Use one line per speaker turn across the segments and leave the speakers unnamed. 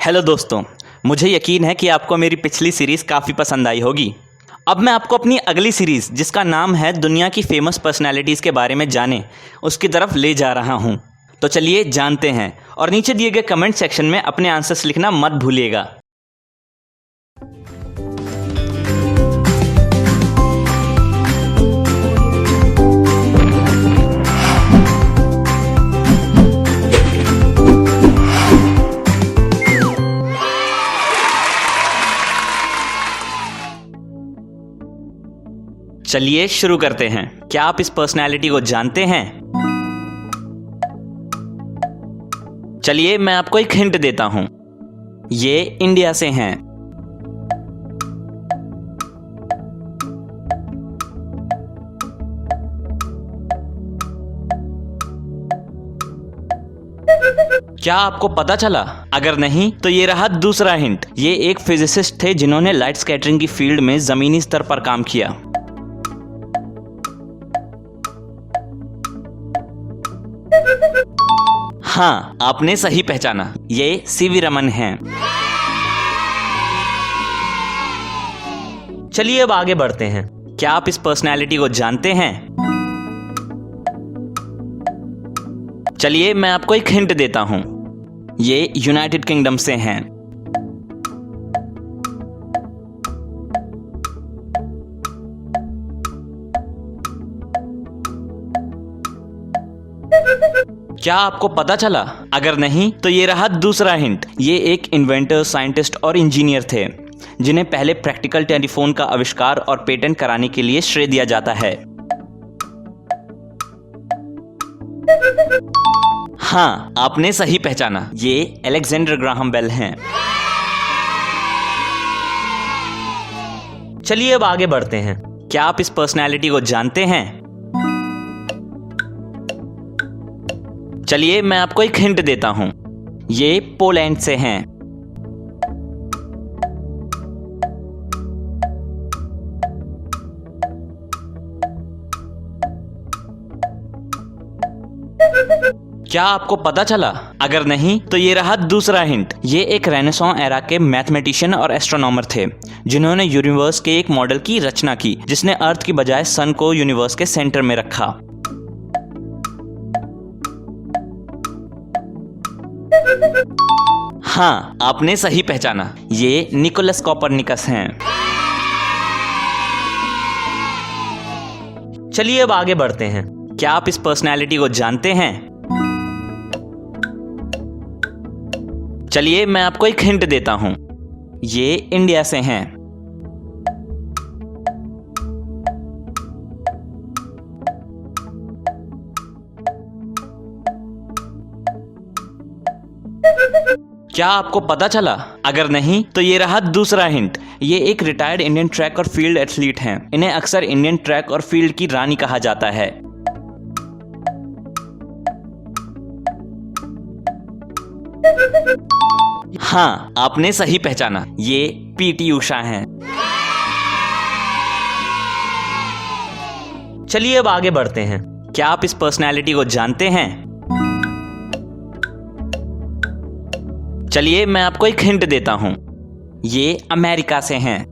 Hello दोस्तों, मुझे यकीन है कि आपको मेरी पिछली सीरीज़ काफ़ी पसंद आई होगी। अब मैं आपको अपनी अगली सीरीज़, जिसका नाम है दुनिया की फेमस पर्सनैलिटीज़ के बारे में जानें, उसकी तरफ ले जा रहा हूं। तो चलिए जानते हैं, और नीचे दिए गए कमेंट सेक्शन में अपने आंसर्स लिखना मत भूलिएगा। चलिए शुरू करते हैं। क्या आप इस पर्सनैलिटी को जानते हैं? चलिए मैं आपको एक हिंट देता हूं। ये इंडिया से हैं। क्या आपको पता चला? अगर नहीं तो ये रहा दूसरा हिंट। ये एक फिजिसिस्ट थे जिन्होंने लाइट स्कैटरिंग की फील्ड में जमीनी स्तर पर काम किया। हाँ, आपने सही पहचाना, ये सीवी रमन हैं। चलिए अब आगे बढ़ते हैं। क्या आप इस पर्सनैलिटी को जानते हैं? चलिए मैं आपको एक हिंट देता हूं। ये यूनाइटेड किंगडम से हैं। क्या आपको पता चला? अगर नहीं तो ये रहा दूसरा हिंट। ये एक इन्वेंटर, साइंटिस्ट और इंजीनियर थे जिन्हें पहले प्रैक्टिकल टेलीफोन का आविष्कार और पेटेंट कराने के लिए श्रेय दिया जाता है। हाँ, आपने सही पहचाना, ये अलेक्जेंडर ग्राहम बेल हैं। चलिए अब आगे बढ़ते हैं। क्या आप इस पर्सनैलिटी को जानते हैं? चलिए मैं आपको एक हिंट देता हूं। ये पोलैंड से हैं। क्या आपको पता चला? अगर नहीं तो ये रहा दूसरा हिंट। ये एक रेनेसां एरा के मैथमेटिशियन और एस्ट्रोनॉमर थे जिन्होंने यूनिवर्स के एक मॉडल की रचना की जिसने अर्थ की बजाय सन को यूनिवर्स के सेंटर में रखा। हाँ, आपने सही पहचाना, ये निकोलस कोपरनिकस हैं। चलिए अब आगे बढ़ते हैं। क्या आप इस पर्सनैलिटी को जानते हैं? चलिए मैं आपको एक हिंट देता हूं। ये इंडिया से हैं। क्या आपको पता चला? अगर नहीं तो ये रहा दूसरा हिंट। ये एक रिटायर्ड इंडियन ट्रैक और फील्ड एथलीट हैं। इन्हें अक्सर इंडियन ट्रैक और फील्ड की रानी कहा जाता है। हाँ, आपने सही पहचाना, ये पीटी उषा हैं। चलिए अब आगे बढ़ते हैं। क्या आप इस पर्सनैलिटी को जानते हैं? चलिए मैं आपको एक हिंट देता हूं। ये अमेरिका से हैं।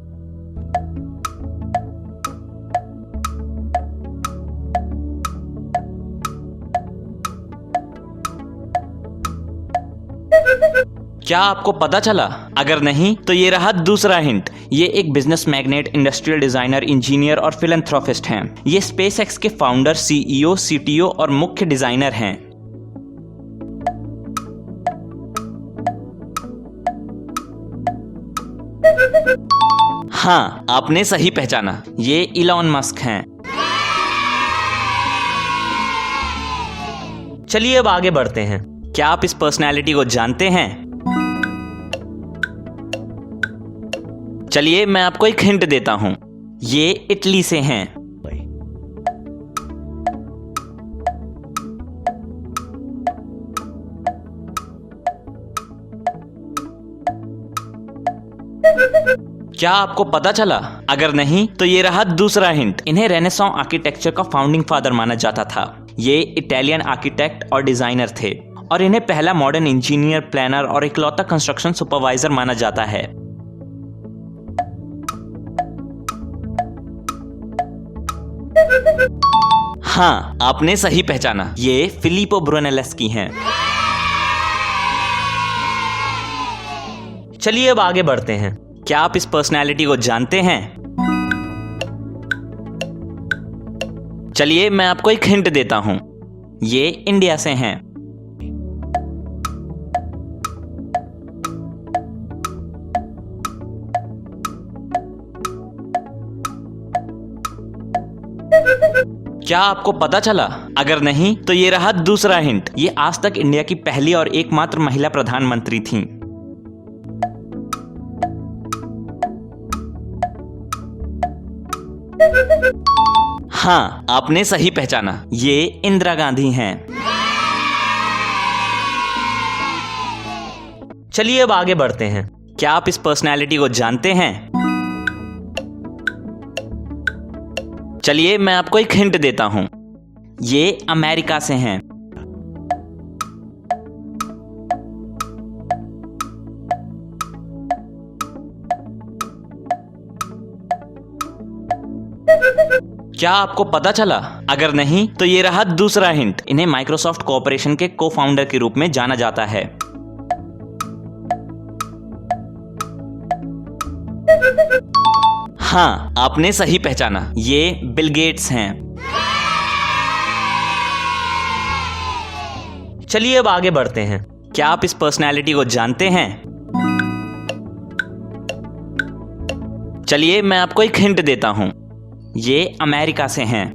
क्या आपको पता चला? अगर नहीं तो ये रहा दूसरा हिंट। ये एक business magnet, industrial designer, engineer और फिलैंथ्रोपिस्ट हैं। ये स्पेसएक्स के फाउंडर, सीईओ, सीटीओ और मुख्य डिजाइनर हैं। हाँ, आपने सही पहचाना, ये इलॉन मस्क हैं। चलिए अब आगे बढ़ते हैं। क्या आप इस पर्सनैलिटी को जानते हैं? चलिए मैं आपको एक हिंट देता हूं। ये इटली से हैं। क्या आपको पता चला? अगर नहीं तो ये रहा दूसरा हिंट। इन्हें रेनेसां आर्किटेक्चर का फाउंडिंग फादर माना जाता था। ये इटालियन आर्किटेक्ट और डिजाइनर थे और इन्हें पहला मॉडर्न इंजीनियर, प्लानर और इकलौता कंस्ट्रक्शन सुपरवाइजर माना जाता है। हाँ, आपने सही पहचाना, ये फिलिपो ब्रूनेलेस्की हैं। चलिए अब आगे बढ़ते हैं। क्या आप इस पर्सनैलिटी को जानते हैं? चलिए मैं आपको एक हिंट देता हूं, ये इंडिया से हैं। क्या आपको पता चला? अगर नहीं तो ये रहा दूसरा हिंट। ये आज तक इंडिया की पहली और एकमात्र महिला प्रधानमंत्री थीं। हाँ, आपने सही पहचाना, ये इंदिरा गांधी हैं। चलिए अब आगे बढ़ते हैं। क्या आप इस पर्सनैलिटी को जानते हैं? चलिए मैं आपको एक हिंट देता हूं, ये अमेरिका से हैं। क्या आपको पता चला? अगर नहीं तो ये रहा दूसरा हिंट। इन्हें माइक्रोसॉफ्ट कॉर्पोरेशन के को फाउंडर के रूप में जाना जाता है। हाँ, आपने सही पहचाना, ये बिल गेट्स हैं। चलिए अब आगे बढ़ते हैं। क्या आप इस पर्सनैलिटी को जानते हैं? चलिए मैं आपको एक हिंट देता हूं, ये अमेरिका से हैं।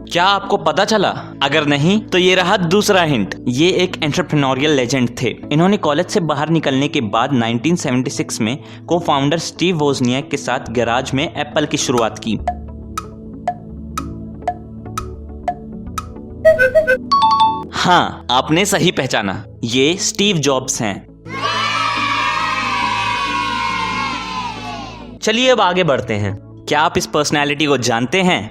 क्या आपको पता चला? अगर नहीं तो ये रहा दूसरा हिंट। ये एक एंटरप्रेन्योरियल लेजेंड थे। इन्होंने कॉलेज से बाहर निकलने के बाद 1976 में को फाउंडर स्टीव वोजनियाक के साथ गैराज में एप्पल की शुरुआत की। हाँ, आपने सही पहचाना, ये स्टीव जॉब्स हैं। चलिए अब आगे बढ़ते हैं। क्या आप इस पर्सनैलिटी को जानते हैं?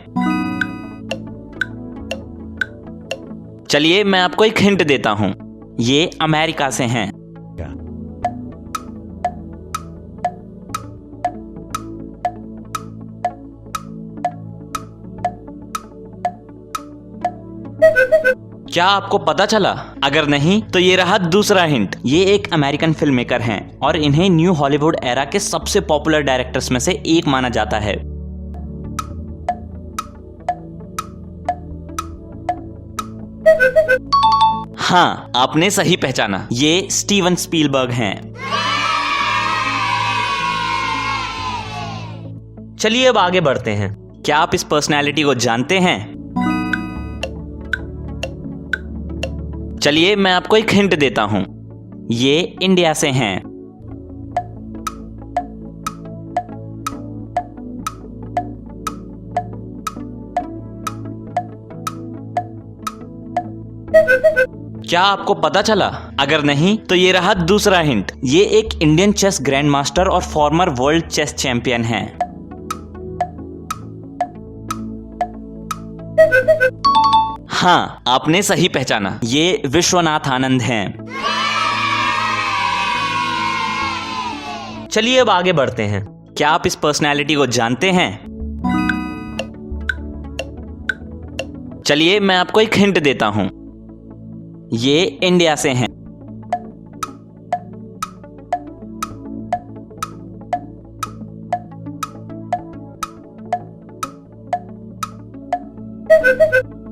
चलिए मैं आपको एक हिंट देता हूं, ये अमेरिका से हैं। क्या आपको पता चला? अगर नहीं तो ये रहा दूसरा हिंट। ये एक अमेरिकन फिल्म मेकर हैं और इन्हें न्यू हॉलीवुड एरा के सबसे पॉपुलर डायरेक्टर्स में से एक माना जाता है। हाँ, आपने सही पहचाना, ये स्टीवन स्पीलबर्ग हैं। चलिए अब आगे बढ़ते हैं। क्या आप इस पर्सनैलिटी को जानते हैं? चलिए मैं आपको एक हिंट देता हूं, ये इंडिया से हैं। क्या आपको पता चला? अगर नहीं तो ये रहा दूसरा हिंट। ये एक इंडियन चेस ग्रैंड मास्टर और फॉर्मर वर्ल्ड चेस चैंपियन हैं। हाँ, आपने सही पहचाना, ये विश्वनाथ आनंद हैं। चलिए अब आगे बढ़ते हैं। क्या आप इस पर्सनैलिटी को जानते हैं? चलिए मैं आपको एक हिंट देता हूं, ये इंडिया से हैं।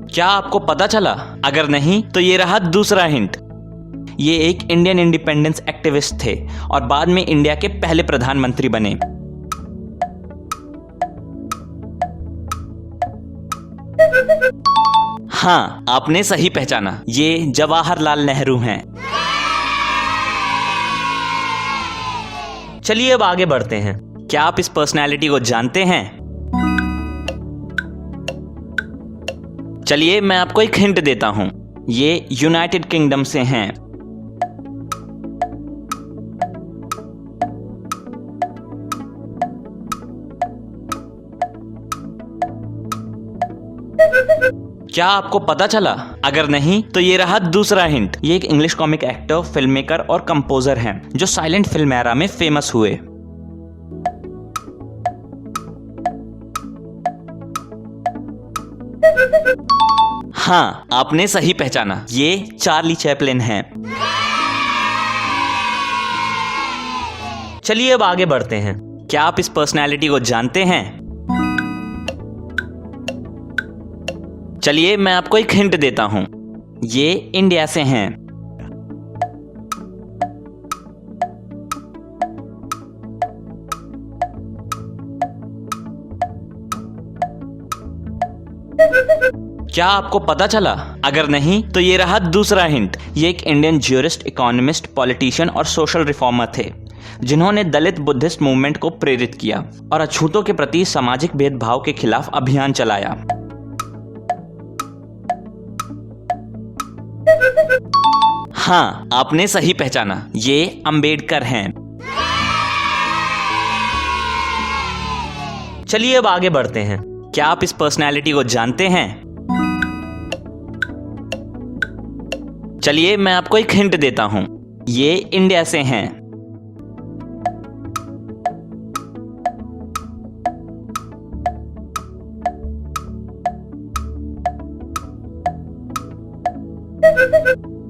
क्या आपको पता चला? अगर नहीं तो ये रहा दूसरा हिंट। ये एक इंडियन इंडिपेंडेंस एक्टिविस्ट थे और बाद में इंडिया के पहले प्रधानमंत्री बने। हाँ, आपने सही पहचाना, ये जवाहरलाल नेहरू हैं। चलिए अब आगे बढ़ते हैं। क्या आप इस पर्सनैलिटी को जानते हैं? चलिए मैं आपको एक हिंट देता हूं, ये यूनाइटेड किंगडम से हैं। क्या आपको पता चला? अगर नहीं तो ये रहा दूसरा हिंट। ये एक English comic actor, film maker और कंपोजर हैं जो साइलेंट फिल्म एरा में फेमस हुए। हाँ, आपने सही पहचाना, ये चार्ली चैपलिन हैं। चलिए अब आगे बढ़ते हैं। क्या आप इस पर्सनैलिटी को जानते हैं? चलिए मैं आपको एक हिंट देता हूं। ये इंडिया से हैं। क्या आपको पता चला? अगर नहीं तो ये रहा दूसरा हिंट। ये एक इंडियन ज्यूरिस्ट, इकोनॉमिस्ट, पॉलिटिशियन और सोशल रिफॉर्मर थे जिन्होंने दलित बुद्धिस्ट मूवमेंट को प्रेरित किया और अछूतों के प्रति सामाजिक भेदभाव के खिलाफ अभियान चलाया। हाँ, आपने सही पहचाना, ये अंबेडकर हैं। चलिए अब आगे बढ़ते हैं। क्या आप इस पर्सनैलिटी को जानते हैं? चलिए मैं आपको एक हिंट देता हूं। ये इंडिया से हैं।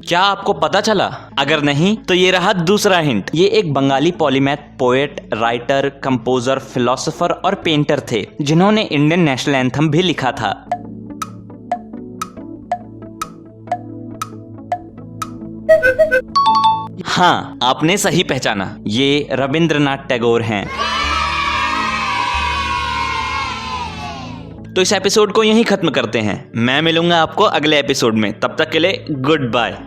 क्या आपको पता चला? अगर नहीं तो ये रहा दूसरा हिंट। ये एक Bengali polymath, poet, writer, composer, philosopher और पेंटर थे जिन्होंने इंडियन नेशनल एंथम भी लिखा था। हाँ, आपने सही पहचाना, ये रविंद्रनाथ टैगोर हैं। तो इस एपिसोड को यहीं खत्म करते हैं। मैं मिलूंगा आपको अगले एपिसोड में। तब तक के लिए गुड बाय।